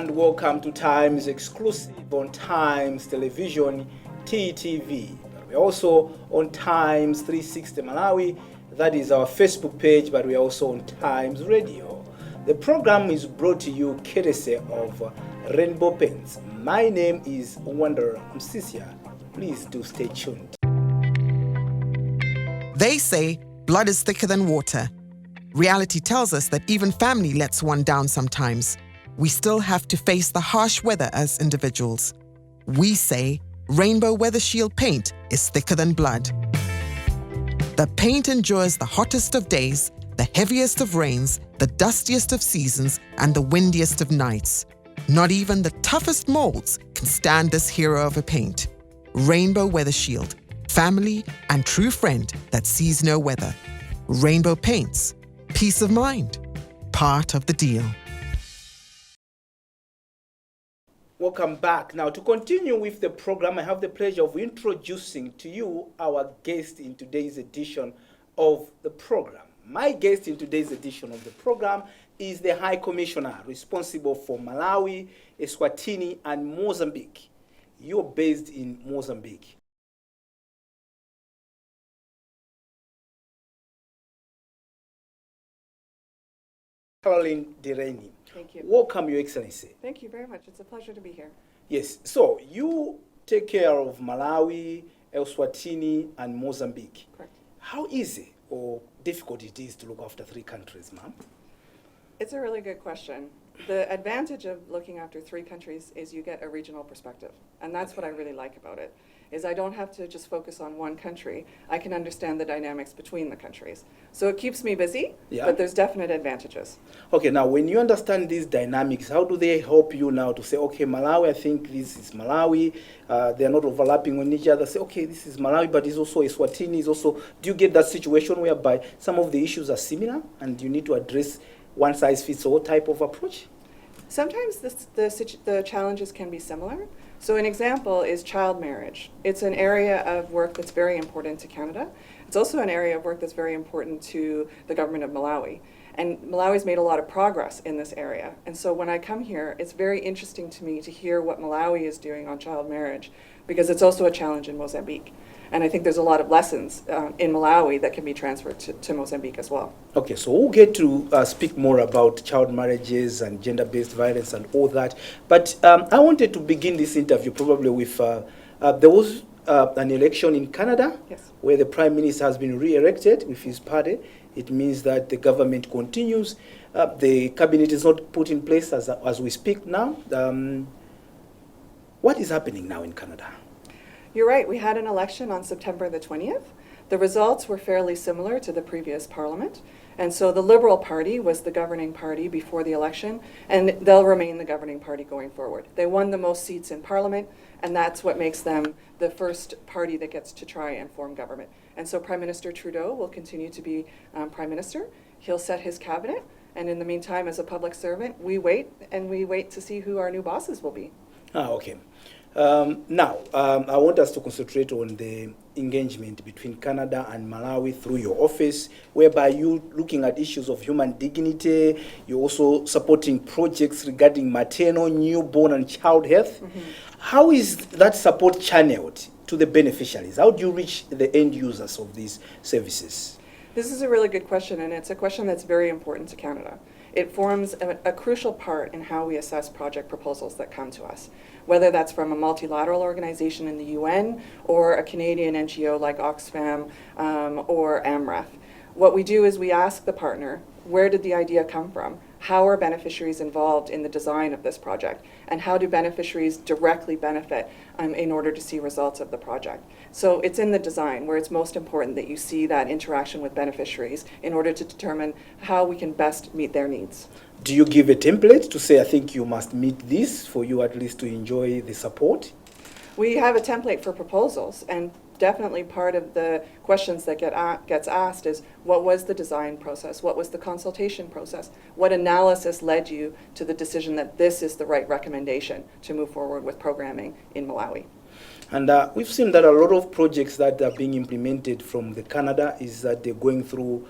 and welcome to Times exclusive on Times Television, TTV. We're also on Times 360 Malawi, that is our Facebook page, but we're also on Times Radio. The program is brought to you courtesy of Rainbow Paints. My name is Wanderer Msisia. Please do stay tuned. They say blood is thicker than water. Reality tells us that even family lets one down sometimes. We still have to face the harsh weather as individuals. We say Rainbow Weather Shield paint is thicker than blood. The paint endures the hottest of days, the heaviest of rains, the dustiest of seasons, and the windiest of nights. Not even the toughest molds can stand this hero of a paint. Rainbow Weather Shield, family and true friend that sees no weather. Rainbow Paints, peace of mind, part of the deal. Welcome back. Now, to continue with the program, I have the pleasure of introducing to you our guest in today's edition of the program. My guest in today's edition of the program is the High Commissioner responsible for Malawi, Eswatini, and Mozambique. You're based in Mozambique. Caroline Delany. Thank you. Welcome, Your Excellency. Thank you very much. It's a pleasure to be here. Yes, so you take care of Malawi, Eswatini, and Mozambique. Correct. How easy or difficult it is to look after three countries, ma'am? It's a really good question. The advantage of looking after three countries is you get a regional perspective. And that's what I really like about it, is I don't have to just focus on one country. I can understand the dynamics between the countries. So it keeps me busy, but there's definite advantages. Okay, now when you understand these dynamics, how do they help you now to say, okay, Malawi, I think this is Malawi, they're not overlapping on each other. Say, okay, this is Malawi, but it's also Eswatini, is also, do you get that situation whereby some of the issues are similar and you need to address one-size-fits-all type of approach? Sometimes the challenges can be similar. So an example is child marriage. It's an area of work that's very important to Canada. It's also an area of work that's very important to the government of Malawi. And Malawi's made a lot of progress in this area. And so when I come here, it's very interesting to me to hear what Malawi is doing on child marriage, because it's also a challenge in Mozambique. And I think there's a lot of lessons in Malawi that can be transferred to Mozambique as well. Okay, so we'll get to speak more about child marriages and gender-based violence and all that. But I wanted to begin this interview probably with, there was an election in Canada, yes, where the Prime Minister has been re-elected with his party. It means that the government continues. The cabinet is not put in place as we speak now. What is happening now in Canada? You're right, we had an election on September the 20th. The results were fairly similar to the previous parliament. And so the Liberal Party was the governing party before the election, and they'll remain the governing party going forward. They won the most seats in parliament, and that's what makes them the first party that gets to try and form government. And so Prime Minister Trudeau will continue to be Prime Minister. He'll set his cabinet, and in the meantime, as a public servant, we wait to see who our new bosses will be. Okay. Now, I want us to concentrate on the engagement between Canada and Malawi through your office, whereby you're looking at issues of human dignity. You're also supporting projects regarding maternal, newborn, and child health. Mm-hmm. How is that support channeled to the beneficiaries? How do you reach the end users of these services? This is a really good question, and it's a question that's very important to Canada. It forms a crucial part in how we assess project proposals that come to us, whether that's from a multilateral organization in the UN or a Canadian NGO like Oxfam or AMREF. What we do is we ask the partner, where did the idea come from? How are beneficiaries involved in the design of this project? And how do beneficiaries directly benefit in order to see results of the project? So it's in the design where it's most important that you see that interaction with beneficiaries in order to determine how we can best meet their needs. Do you give a template to say, I think you must meet this for you at least to enjoy the support? We have a template for proposals, and definitely part of the questions that gets asked is, what was the design process? What was the consultation process? What analysis led you to the decision that this is the right recommendation to move forward with programming in Malawi? And we've seen that a lot of projects that are being implemented from the Canada is that they're going through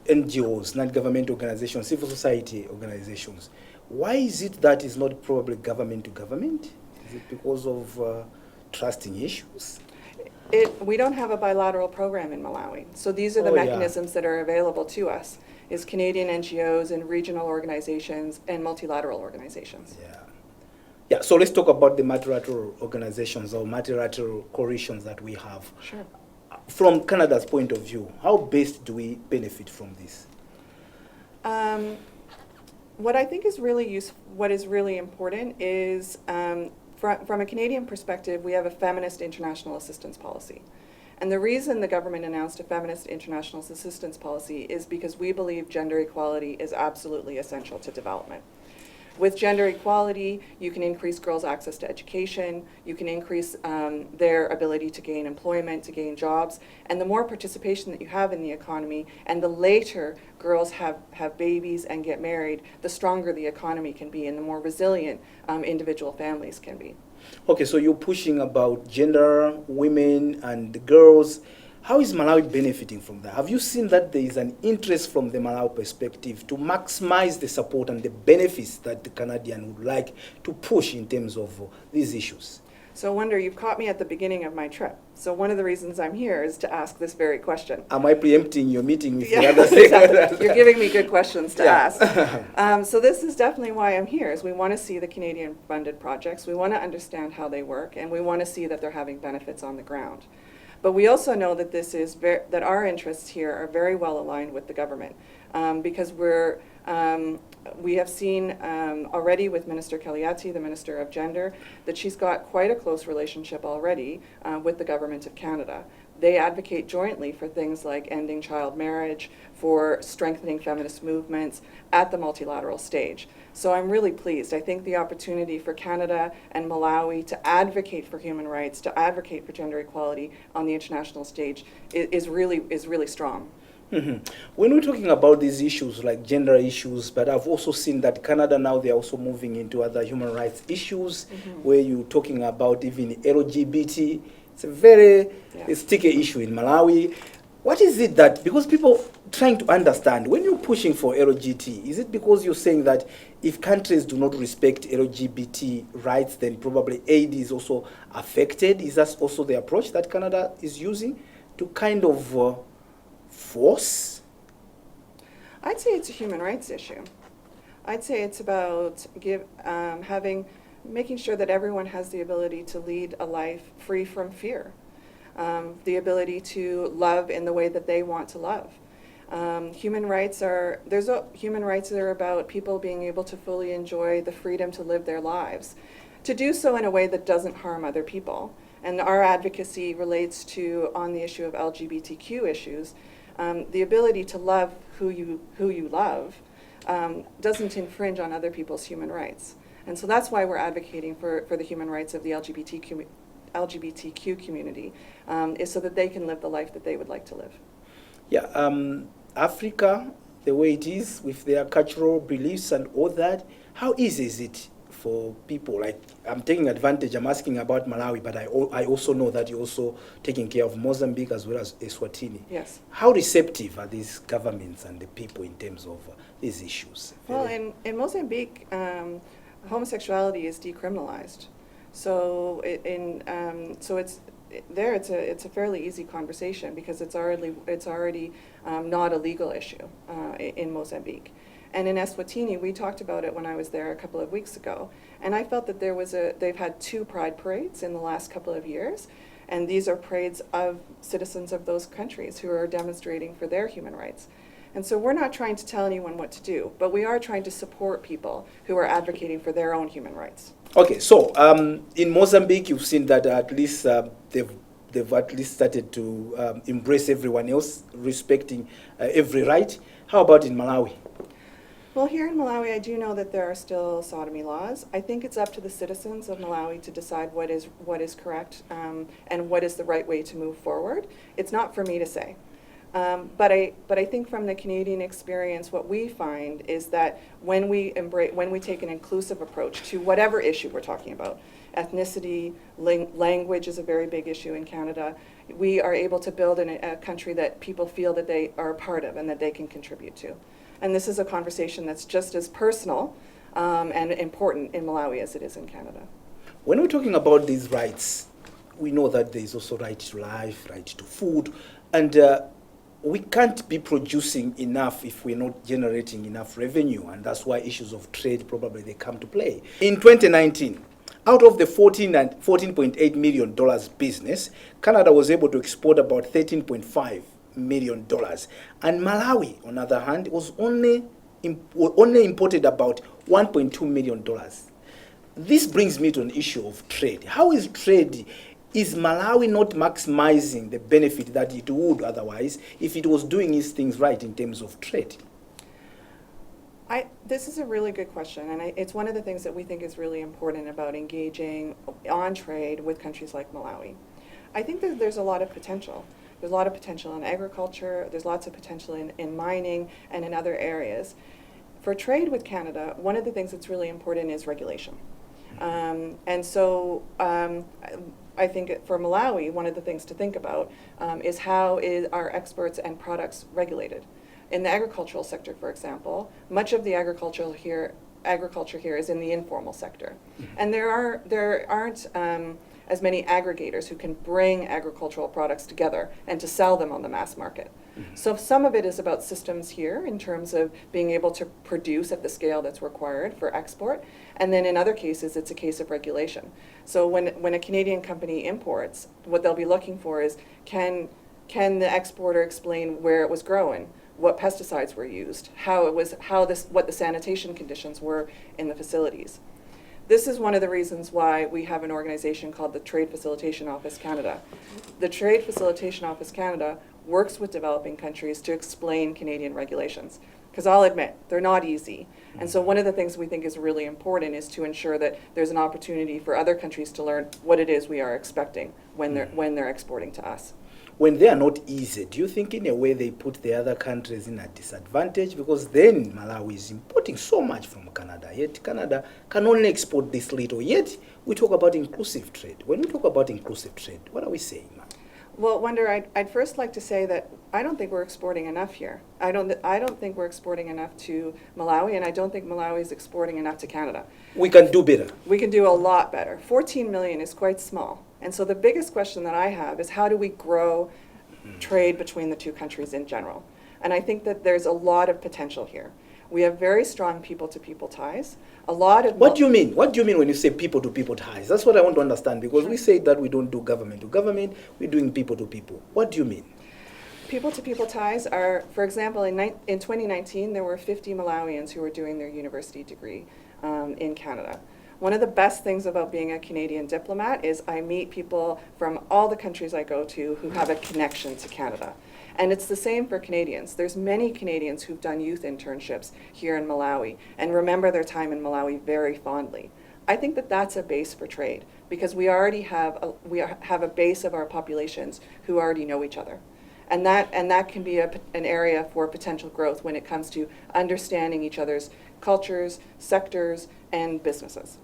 NGOs, non-government organizations, civil society organizations. Why is it that it's not probably government to government? Is it because of trusting issues? We don't have a bilateral program in Malawi. So these are the Oh, yeah. mechanisms that are available to us, is Canadian NGOs and regional organizations and multilateral organizations. Yeah. Yeah, so let's talk about the multilateral organizations or multilateral coalitions that we have. Sure. From Canada's point of view, how best do we benefit from this? What I think is really what is really important is, from a Canadian perspective, we have a feminist international assistance policy. And the reason the government announced a feminist international assistance policy is because we believe gender equality is absolutely essential to development. With gender equality, you can increase girls' access to education, you can increase their ability to gain employment, to gain jobs, and the more participation that you have in the economy, and the later girls have babies and get married, the stronger the economy can be and the more resilient individual families can be. Okay, so you're pushing about gender, women, and girls. How is Malawi benefiting from that? Have you seen that there is an interest from the Malawi perspective to maximize the support and the benefits that the Canadian would like to push in terms of these issues? So Wonder, you've caught me at the beginning of my trip. So one of the reasons I'm here is to ask this very question. Am I preempting your meeting with the Yeah, other exactly. stakeholders? You're giving me good questions to Yeah. ask. So this is definitely why I'm here, is we want to see the Canadian-funded projects, we want to understand how they work, and we want to see that they're having benefits on the ground. But we also know that that our interests here are very well aligned with the government, because we have seen already with Minister Kaliati, the Minister of Gender, that she's got quite a close relationship already with the Government of Canada. They advocate jointly for things like ending child marriage, for strengthening feminist movements at the multilateral stage. So I'm really pleased. I think the opportunity for Canada and Malawi to advocate for human rights, to advocate for gender equality on the international stage is really strong. Mm-hmm. When we're talking about these issues like gender issues, but I've also seen that Canada now they're also moving into other human rights issues, where you're talking about even LGBT. It's a very sticky issue in Malawi. What is it that, because people trying to understand, when you're pushing for LGBT, is it because you're saying that if countries do not respect LGBT rights, then probably aid is also affected? Is that also the approach that Canada is using to kind of force? I'd say it's a human rights issue. I'd say it's about making sure that everyone has the ability to lead a life free from fear, the ability to love in the way that they want to love. Human rights are about people being able to fully enjoy the freedom to live their lives, to do so in a way that doesn't harm other people. And our advocacy relates to, on the issue of LGBTQ issues, the ability to love who you love doesn't infringe on other people's human rights. And so that's why we're advocating for the human rights of the LGBTQ community, is so that they can live the life that they would like to live. Yeah, Africa, the way it is, with their cultural beliefs and all that, how easy is it for people? Like, I'm taking advantage, I'm asking about Malawi, but I also know that you're also taking care of Mozambique as well as Eswatini. Yes. How receptive are these governments and the people in terms of these issues? Well, in Mozambique, homosexuality is decriminalized. So it's a fairly easy conversation because it's already not a legal issue in Mozambique. And in Eswatini, we talked about it when I was there a couple of weeks ago, and I felt that they've had 2 pride parades in the last couple of years, and these are parades of citizens of those countries who are demonstrating for their human rights. And so we're not trying to tell anyone what to do, but we are trying to support people who are advocating for their own human rights. Okay, so in Mozambique, you've seen that at least they've at least started to embrace everyone else, respecting every right. How about in Malawi? Well, here in Malawi, I do know that there are still sodomy laws. I think it's up to the citizens of Malawi to decide what is correct and what is the right way to move forward. It's not for me to say. But I think from the Canadian experience, what we find is that when we take an inclusive approach to whatever issue we're talking about, ethnicity, language is a very big issue in Canada, we are able to build a country that people feel that they are a part of and that they can contribute to. And this is a conversation that's just as personal and important in Malawi as it is in Canada. When we're talking about these rights, we know that there is also right to life, right to food, and we can't be producing enough if we're not generating enough revenue, and that's why issues of trade probably they come to play. In 2019, out of the $14.8 million business, Canada was able to export about $13.5 million, and Malawi, on the other hand, was only imported about $1.2 million. This brings me to an issue of trade. How is trade? Is Malawi not maximizing the benefit that it would otherwise if it was doing its things right in terms of trade? This is a really good question, and it's one of the things that we think is really important about engaging on trade with countries like Malawi. I think that there's a lot of potential. There's a lot of potential in agriculture, there's lots of potential in mining and in other areas. For trade with Canada, one of the things that's really important is regulation. And so I think for Malawi, one of the things to think about is how are exports and products regulated. In the agricultural sector, for example, much of the agriculture here is in the informal sector. And there aren't as many aggregators who can bring agricultural products together and to sell them on the mass market. So some of it is about systems here in terms of being able to produce at the scale that's required for export. And then in other cases, it's a case of regulation. So when a Canadian company imports, what they'll be looking for is can the exporter explain where it was grown, what pesticides were used, what the sanitation conditions were in the facilities. This is one of the reasons why we have an organization called the Trade Facilitation Office Canada. The Trade Facilitation Office Canada works with developing countries to explain Canadian regulations. Because I'll admit, they're not easy. And so one of the things we think is really important is to ensure that there's an opportunity for other countries to learn what it is we are expecting when they're exporting to us. When they are not easy, do you think in a way they put the other countries in a disadvantage? Because then Malawi is importing so much from Canada, yet Canada can only export this little. Yet we talk about inclusive trade. When we talk about inclusive trade, what are we saying, ma'am? Well, Wonder, I'd first like to say that I don't think we're exporting enough here. I don't think we're exporting enough to Malawi, and I don't think Malawi is exporting enough to Canada. We can do better. We can do a lot better. 14 million is quite small. And so the biggest question that I have is how do we grow trade between the two countries in general? And I think that there's a lot of potential here. We have very strong people-to-people ties. What do you mean? What do you mean when you say people-to-people ties? That's what I want to understand, because we say that we don't do government to government, we're doing people-to-people. What do you mean? People-to-people ties are, for example, in 2019, there were 50 Malawians who were doing their university degree in Canada. One of the best things about being a Canadian diplomat is I meet people from all the countries I go to who have a connection to Canada. And it's the same for Canadians. There's many Canadians who've done youth internships here in Malawi and remember their time in Malawi very fondly. I think that that's a base for trade because we already have a base of our populations who already know each other. And that can be an area for potential growth when it comes to understanding each other's cultures, sectors, and businesses.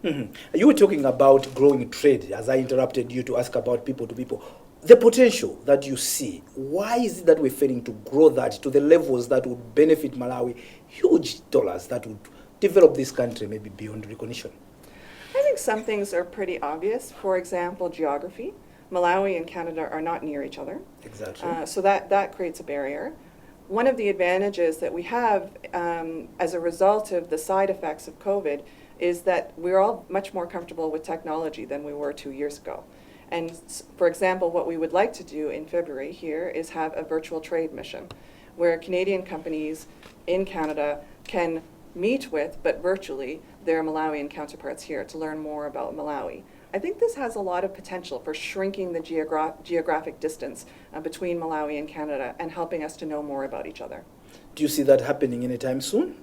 Mm-hmm. You were talking about growing trade as I interrupted you to ask about people-to-people. The potential that you see, why is it that we're failing to grow that to the levels that would benefit Malawi, huge dollars that would develop this country maybe beyond recognition? I think some things are pretty obvious. For example, geography. Malawi and Canada are not near each other. Exactly. So that creates a barrier. One of the advantages that we have as a result of the side effects of COVID is that we're all much more comfortable with technology than we were 2 years ago. And for example, what we would like to do in February here is have a virtual trade mission where Canadian companies in Canada can meet with, but virtually, their Malawian counterparts here to learn more about Malawi. I think this has a lot of potential for shrinking the geographic distance between Malawi and Canada and helping us to know more about each other. Do you see that happening anytime soon?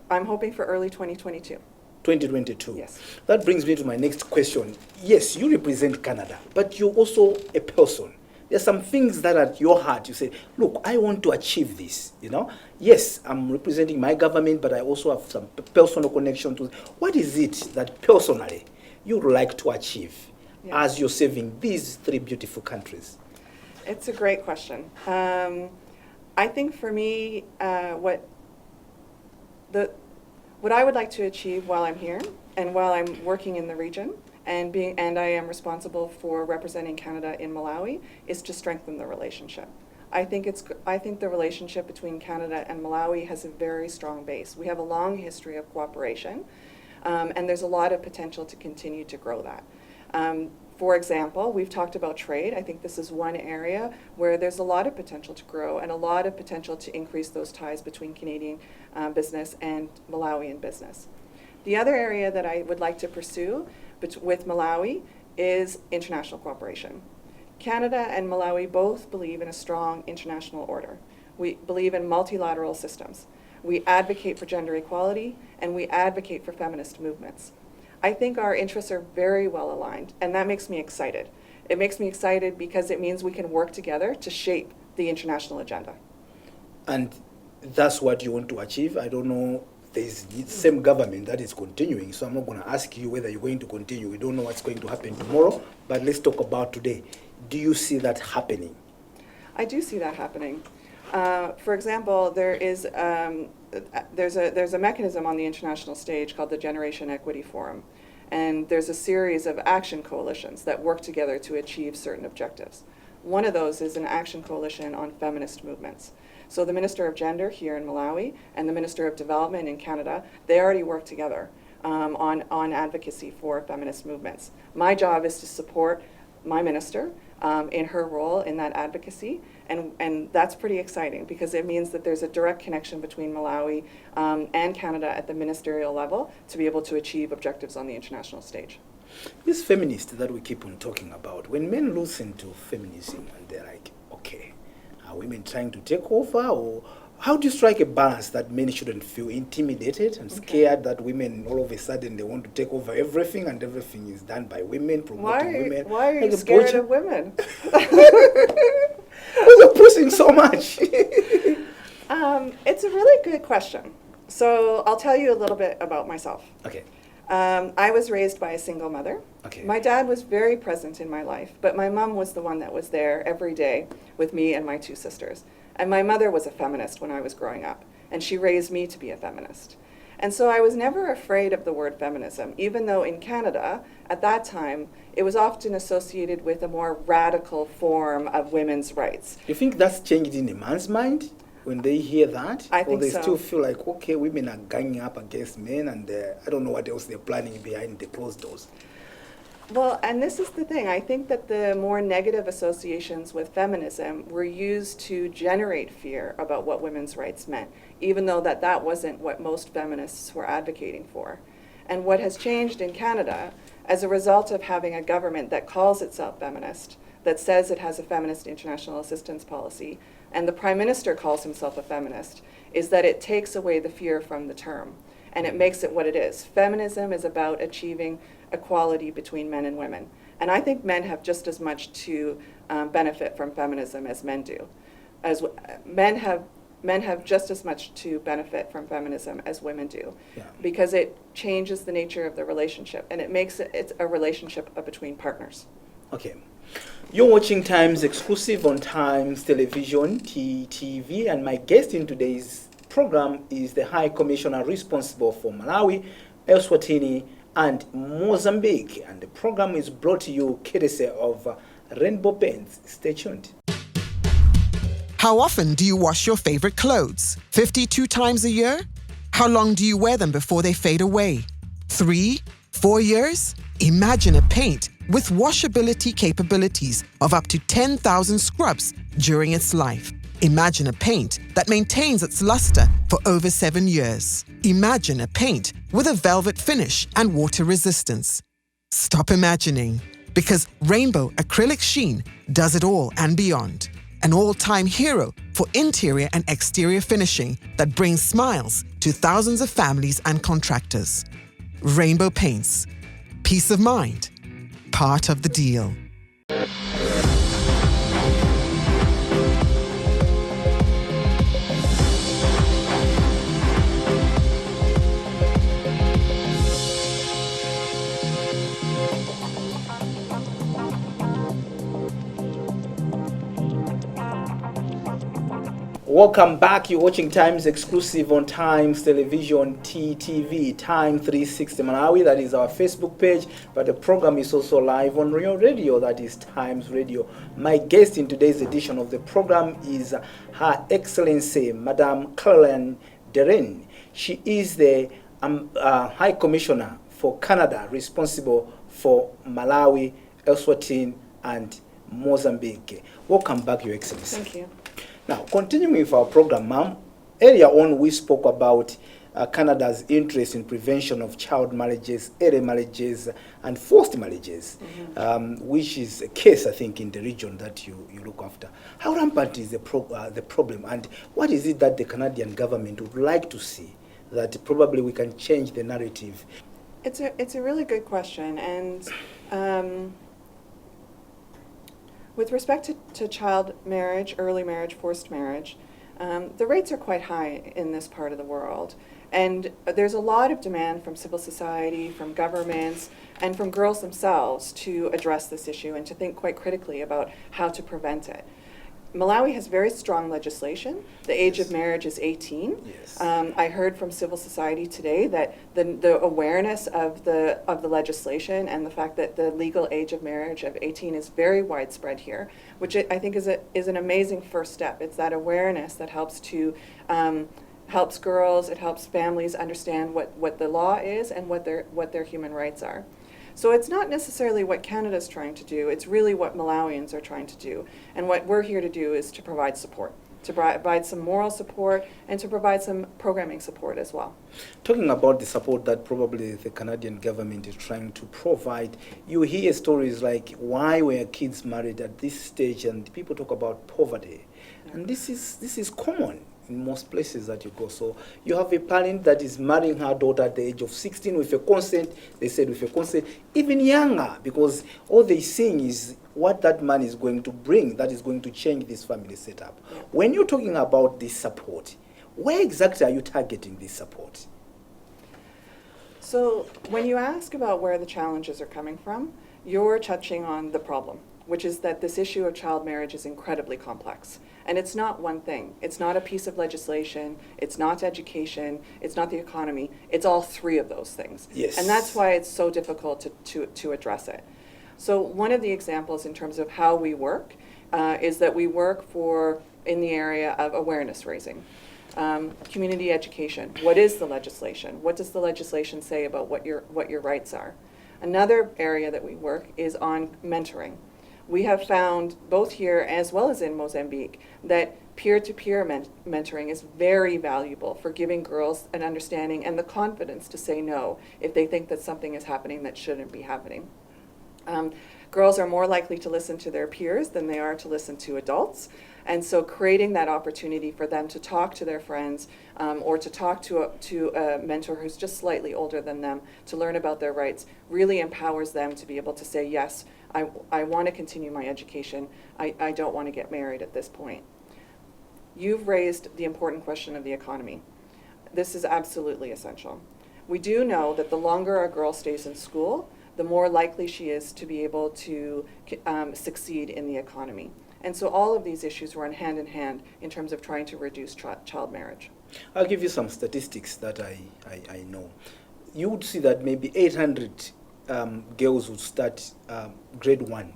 I'm hoping for early 2022. 2022. Yes. That brings me to my next question. Yes, you represent Canada, but you're also a person. There's some things that at your heart you say, look, I want to achieve this, you know. Yes, I'm representing my government, but I also have some personal connection to. What is it that personally you would like to achieve as you're serving these three beautiful countries? It's a great question. What I would like to achieve while I'm here and while I'm working in the region and I am responsible for representing Canada in Malawi is to strengthen the relationship. I think the relationship between Canada and Malawi has a very strong base. We have a long history of cooperation, and there's a lot of potential to continue to grow that. For example, we've talked about trade. I think this is one area where there's a lot of potential to grow and a lot of potential to increase those ties between Canadian business and Malawian business. The other area that I would like to pursue with Malawi is international cooperation. Canada and Malawi both believe in a strong international order. We believe in multilateral systems. We advocate for gender equality, and we advocate for feminist movements. I think our interests are very well aligned, and that makes me excited. It makes me excited because it means we can work together to shape the international agenda. And that's what you want to achieve? I don't know. There's the same government that is continuing, so I'm not going to ask you whether you're going to continue. We don't know what's going to happen tomorrow, but let's talk about today. Do you see that happening? I do see that happening. For example, there's a mechanism on the international stage called the Generation Equity Forum, and there's a series of action coalitions that work together to achieve certain objectives. One of those is an action coalition on feminist movements. So the Minister of Gender here in Malawi and the Minister of Development in Canada, they already work together on advocacy for feminist movements. My job is to support my minister in her role in that advocacy, and that's pretty exciting because it means that there's a direct connection between Malawi and Canada at the ministerial level to be able to achieve objectives on the international stage. This feminist that we keep on talking about, when men listen to feminism and they're like, okay, are women trying to take over, or how do you strike a balance that men shouldn't feel intimidated and scared that women all of a sudden they want to take over everything and everything is done by women, promoting women? Why are you scared of women? You're pushing so much. It's a really good question. So I'll tell you a little bit about myself. Okay. I was raised by a single mother. Okay. My dad was very present in my life, but my mom was the one that was there every day with me and my two sisters. And my mother was a feminist when I was growing up, and she raised me to be a feminist. And so I was never afraid of the word feminism, even though in Canada, at that time, it was often associated with a more radical form of women's rights. You think that's changed in a man's mind when they hear that? I think or they so. still feel like, okay, women are ganging up against men and I don't know what else they're planning behind the closed doors. Well, and this is the thing. I think that the more negative associations with feminism were used to generate fear about what women's rights meant, even though that wasn't what most feminists were advocating for. And what has changed in Canada, as a result of having a government that calls itself feminist, that says it has a feminist international assistance policy, and the Prime Minister calls himself a feminist, is that it takes away the fear from the term, and it makes it what it is. Feminism is about achieving equality between men and women. And I think men have just as much to benefit from feminism as men do. Men have just as much to benefit from feminism as women do, because it changes the nature of the relationship, and it makes it's a relationship between partners. Okay. You're watching Times Exclusive on Times Television, TTV, and my guest in today's program is the High Commissioner responsible for Malawi, Eswatini, and Mozambique. And the program is brought to you courtesy of Rainbow Paints. Stay tuned. How often do you wash your favorite clothes? 52 times a year? How long do you wear them before they fade away? 3, 4 years? Imagine a paint with washability capabilities of up to 10,000 scrubs during its life. Imagine a paint that maintains its luster for over 7 years. Imagine a paint with a velvet finish and water resistance. Stop imagining, because Rainbow Acrylic Sheen does it all and beyond. An all-time hero for interior and exterior finishing that brings smiles to thousands of families and contractors. Rainbow Paints. Peace of mind. Part of the deal. Welcome back. You're watching Times exclusive on Times Television TTV, Time 360 Malawi. That is our Facebook page, but the program is also live on Real Radio. That is Times Radio. My guest in today's edition of the program is Her Excellency, Madame Caroline Delany. She is the High Commissioner for Canada, responsible for Malawi, Eswatini, and Mozambique. Welcome back, Your Excellency. Thank you. Now, continuing with our program, ma'am, earlier on we spoke about Canada's interest in prevention of child marriages, early marriages, and forced marriages, which is a case, I think, in the region that you look after. How rampant is the problem, and what is it that the Canadian government would like to see that probably we can change the narrative? It's a really good question, and with respect to child marriage, early marriage, forced marriage, the rates are quite high in this part of the world. And there's a lot of demand from civil society, from governments, and from girls themselves to address this issue and to think quite critically about how to prevent it. Malawi has very strong legislation. The age of marriage is 18. Yes. I heard from civil society today that the awareness of the legislation and the fact that the legal age of marriage of 18 is very widespread here, which I think is an amazing first step. It's that awareness that helps helps girls, it helps families understand what the law is and what their human rights are. So it's not necessarily what Canada's trying to do, it's really what Malawians are trying to do. And what we're here to do is to provide support, to provide some moral support and to provide some programming support as well. Talking about the support that probably the Canadian government is trying to provide, you hear stories like, why were kids married at this stage? And people talk about poverty. And this is common in most places that you go. So you have a parent that is marrying her daughter at the age of 16 with a consent, they said with a consent, even younger, because all they're seeing is what that man is going to bring that is going to change this family setup. Yeah. When you're talking about this support, where exactly are you targeting this support? So when you ask about where the challenges are coming from, you're touching on the problem, which is that this issue of child marriage is incredibly complex. And it's not one thing. It's not a piece of legislation. It's not education. It's not the economy. It's all three of those things. Yes. And that's why it's so difficult to address it. So one of the examples in terms of how we work is that we work in the area of awareness raising. Community education. What is the legislation? What does the legislation say about what your rights are? Another area that we work is on mentoring. We have found, both here as well as in Mozambique, that peer-to-peer mentoring is very valuable for giving girls an understanding and the confidence to say no if they think that something is happening that shouldn't be happening. Girls are more likely to listen to their peers than they are to listen to adults. And so creating that opportunity for them to talk to their friends or to talk to a mentor who's just slightly older than them to learn about their rights really empowers them to be able to say, yes, I want to continue my education. I don't want to get married at this point. You've raised the important question of the economy. This is absolutely essential. We do know that the longer a girl stays in school, the more likely she is to be able to succeed in the economy. And so all of these issues run hand in hand in terms of trying to reduce child marriage. I'll give you some statistics that I know. You would see that maybe 800 girls would start grade 1.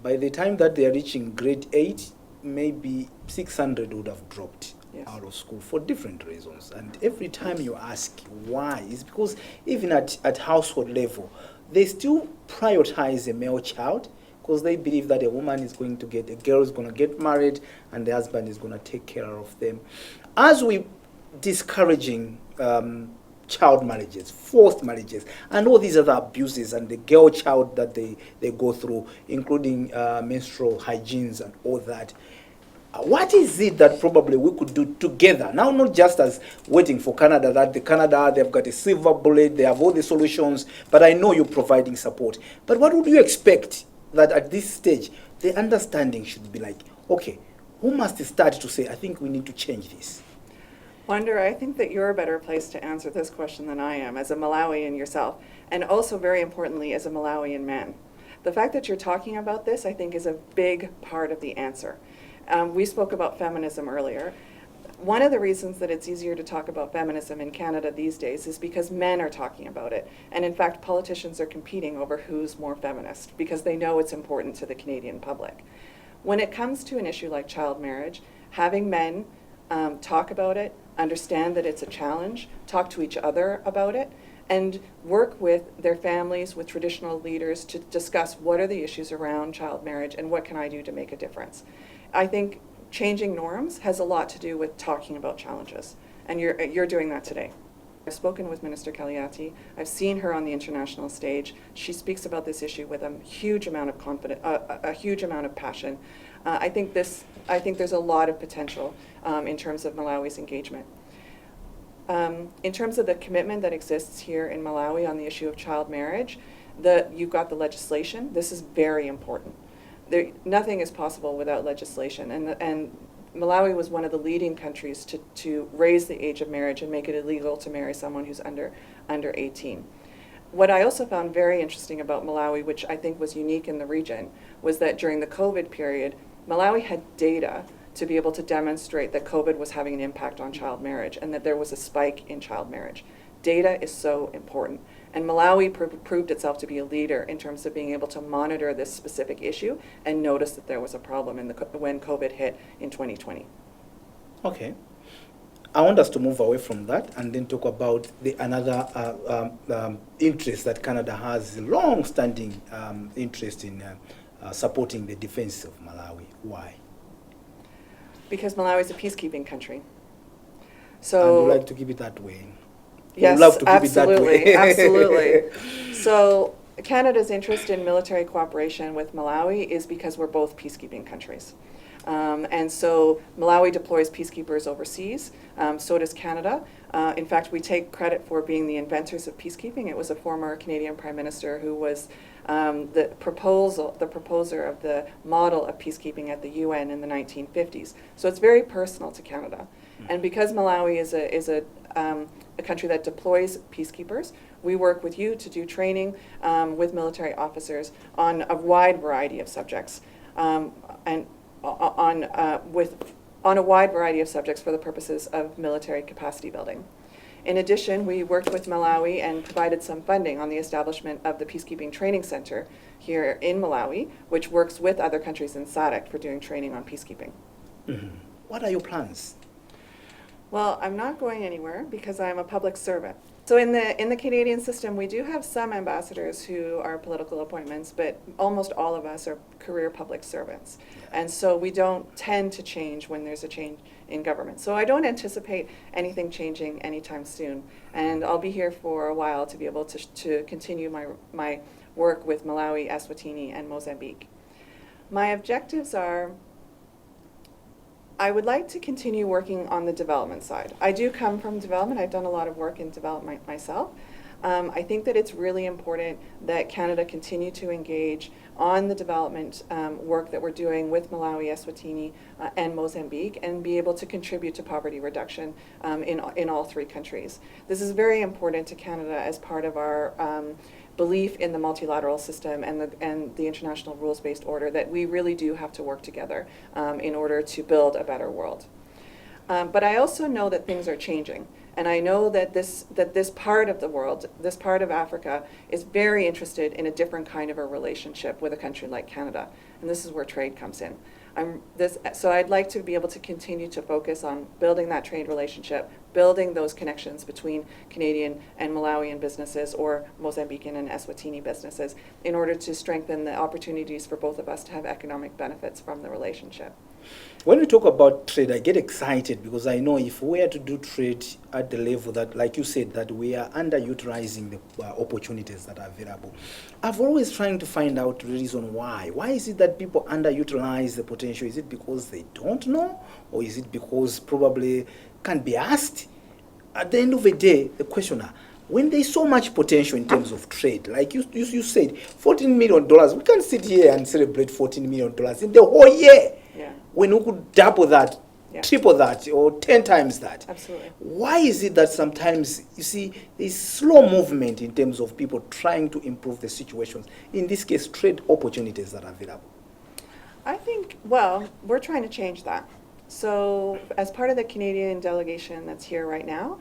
By the time that they are reaching grade 8, maybe 600 would have dropped out of school for different reasons. And every time you ask why, it's because even at household level, they still prioritize a male child because they believe that a girl is going to get married and the husband is going to take care of them. As we discouraging child marriages, forced marriages, and all these other abuses and the girl child that they go through, including menstrual hygienes and all that, what is it that probably we could do together? Now, not just as waiting for Canada, they've got a silver bullet, they have all the solutions, but I know you're providing support. But what would you expect that at this stage, the understanding should be like, okay, who must start to say, I think we need to change this? Wanda, I think that you're a better place to answer this question than I am as a Malawian yourself, and also very importantly as a Malawian man. The fact that you're talking about this, I think, is a big part of the answer. We spoke about feminism earlier, One of the reasons that it's easier to talk about feminism in Canada these days is because men are talking about it. And in fact, politicians are competing over who's more feminist because they know it's important to the Canadian public. When it comes to an issue like child marriage, having men talk about it, understand that it's a challenge, talk to each other about it, and work with their families, with traditional leaders to discuss what are the issues around child marriage and what can I do to make a difference. I think changing norms has a lot to do with talking about challenges, and you're doing that today. I've spoken with Minister Kaliati. I've seen her on the international stage. She speaks about this issue with a huge amount of confidence, a huge amount of passion. I think there's a lot of potential in terms of Malawi's engagement. In terms of the commitment that exists here in Malawi on the issue of child marriage, you've got the legislation. This is very important. Nothing is possible without legislation, and Malawi was one of the leading countries to raise the age of marriage and make it illegal to marry someone who's under 18. What I also found very interesting about Malawi, which I think was unique in the region, was that during the COVID period, Malawi had data to be able to demonstrate that COVID was having an impact on child marriage and that there was a spike in child marriage. Data is so important. And Malawi proved itself to be a leader in terms of being able to monitor this specific issue and notice that there was a problem when COVID hit in 2020. Okay. I want us to move away from that and then talk about another interest that Canada has, a long-standing interest in supporting the defense of Malawi. Why? Because Malawi is a peacekeeping country. So, and you like to keep it that way? Yes, love to keep absolutely, it that way. absolutely. So Canada's interest in military cooperation with Malawi is because we're both peacekeeping countries. And so Malawi deploys peacekeepers overseas, so does Canada. In fact, we take credit for being the inventors of peacekeeping. It was a former Canadian Prime Minister who was the proposer of the model of peacekeeping at the UN in the 1950s. So it's very personal to Canada. And because Malawi is a country that deploys peacekeepers, we work with you to do training with military officers on a wide variety of subjects, and on a wide variety of subjects for the purposes of military capacity building. In addition, we worked with Malawi and provided some funding on the establishment of the Peacekeeping Training Center here in Malawi, which works with other countries in SADC for doing training on peacekeeping. Mm-hmm. What are your plans? Well, I'm not going anywhere because I'm a public servant. So in the Canadian system, we do have some ambassadors who are political appointments, but almost all of us are career public servants. And so we don't tend to change when there's a change in government. So I don't anticipate anything changing anytime soon. And I'll be here for a while to be able to continue my work with Malawi, Eswatini, and Mozambique. My objectives are, I would like to continue working on the development side. I do come from development. I've done a lot of work in development myself. I think that it's really important that Canada continue to engage on the development work that we're doing with Malawi, Eswatini, and Mozambique, and be able to contribute to poverty reduction in all three countries. This is very important to Canada as part of our belief in the multilateral system and the international rules-based order, that we really do have to work together in order to build a better world. But I also know that things are changing. And I know that this part of the world, this part of Africa, is very interested in a different kind of a relationship with a country like Canada. And this is where trade comes in. So I'd like to be able to continue to focus on building that trade relationship, building those connections between Canadian and Malawian businesses or Mozambican and Eswatini businesses in order to strengthen the opportunities for both of us to have economic benefits from the relationship. When we talk about trade, I get excited because I know if we are to do trade at the level that, like you said, that we are underutilizing the opportunities that are available. I've always trying to find out the reason why. Why is it that people underutilize the potential? Is it because they don't know? Or is it because probably can't be asked? At the end of the day, the questioner, when there's so much potential in terms of trade, like you said, $14 million, we can't sit here and celebrate $14 million in the whole year. Yeah. When we could double that, Yeah. triple that, or 10 times that. Absolutely. Why is it that sometimes, you see, there's slow movement in terms of people trying to improve the situations, in this case, trade opportunities that are available? I think, well, we're trying to change that. So as part of the Canadian delegation that's here right now,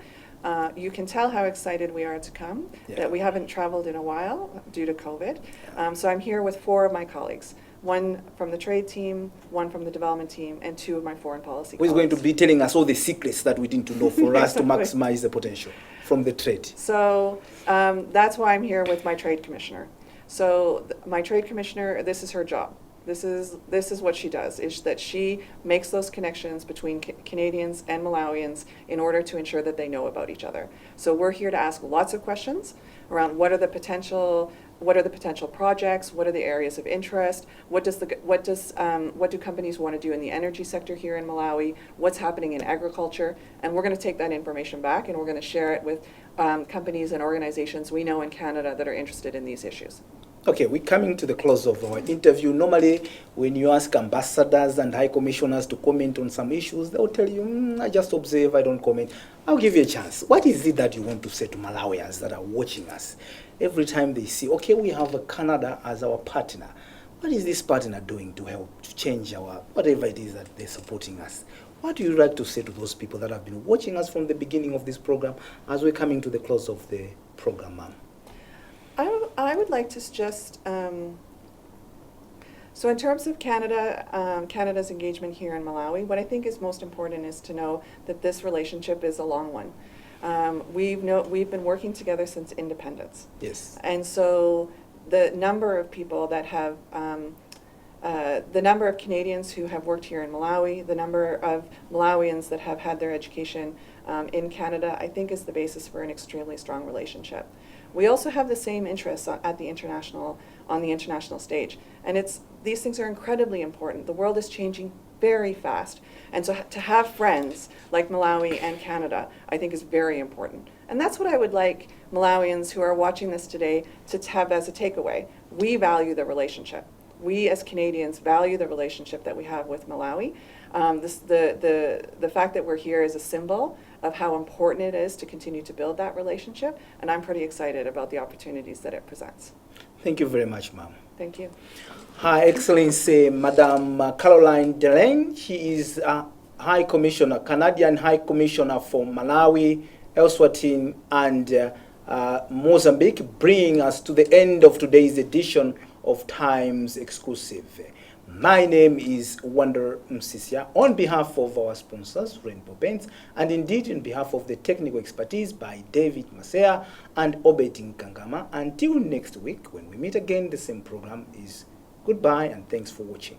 you can tell how excited we are to come, that we haven't traveled in a while due to COVID. So I'm here with 4 of my colleagues, 1 from the trade team, 1 from the development team, and 2 of my foreign policy Who's colleagues. going to be telling us all the secrets that we need to know for us to maximize the potential from the trade? So that's why I'm here with my trade commissioner. So my trade commissioner, this is her job. This is what she does, is that she makes those connections between Canadians and Malawians in order to ensure that they know about each other. So we're here to ask lots of questions around what are the potential projects, what are the areas of interest, what do companies want to do in the energy sector here in Malawi, what's happening in agriculture, and we're going to take that information back and we're going to share it with companies and organizations we know in Canada that are interested in these issues. Okay, we're coming to the close of our interview. Normally, when you ask ambassadors and high commissioners to comment on some issues, they'll tell you, I just observe, I don't comment. I'll give you a chance. What is it that you want to say to Malawians that are watching us? Every time they see, okay, we have Canada as our partner. What is this partner doing to help to change our, whatever it is that they're supporting us? What do you like to say to those people that have been watching us from the beginning of this program as we're coming to the close of the program, ma'am? I would like to just, so in terms of Canada, Canada's engagement here in Malawi, what I think is most important is to know that this relationship is a long one. We've been working together since independence. Yes. And so the number of people that have, the number of Canadians who have worked here in Malawi, the number of Malawians that have had their education in Canada, I think is the basis for an extremely strong relationship. We also have the same interests on the international stage, and these things are incredibly important. The world is changing very fast, and so to have friends like Malawi and Canada, I think is very important. And that's what I would like Malawians who are watching this today to have as a takeaway. We value the relationship. We as Canadians value the relationship that we have with Malawi. The fact that we're here is a symbol of how important it is to continue to build that relationship, and I'm pretty excited about the opportunities that it presents. Thank you very much, ma'am. Thank you. Her Excellency, Madame Caroline Delany. She is High Commissioner, Canadian High Commissioner for Malawi, Eswatini, and Mozambique, bringing us to the end of today's edition of Times Exclusive. My name is Wander Msisia. On behalf of our sponsors, Rainbow Paints, and indeed on behalf of the technical expertise by David Masea and Obed Nkangama, until next week when we meet again, the same program is goodbye and thanks for watching.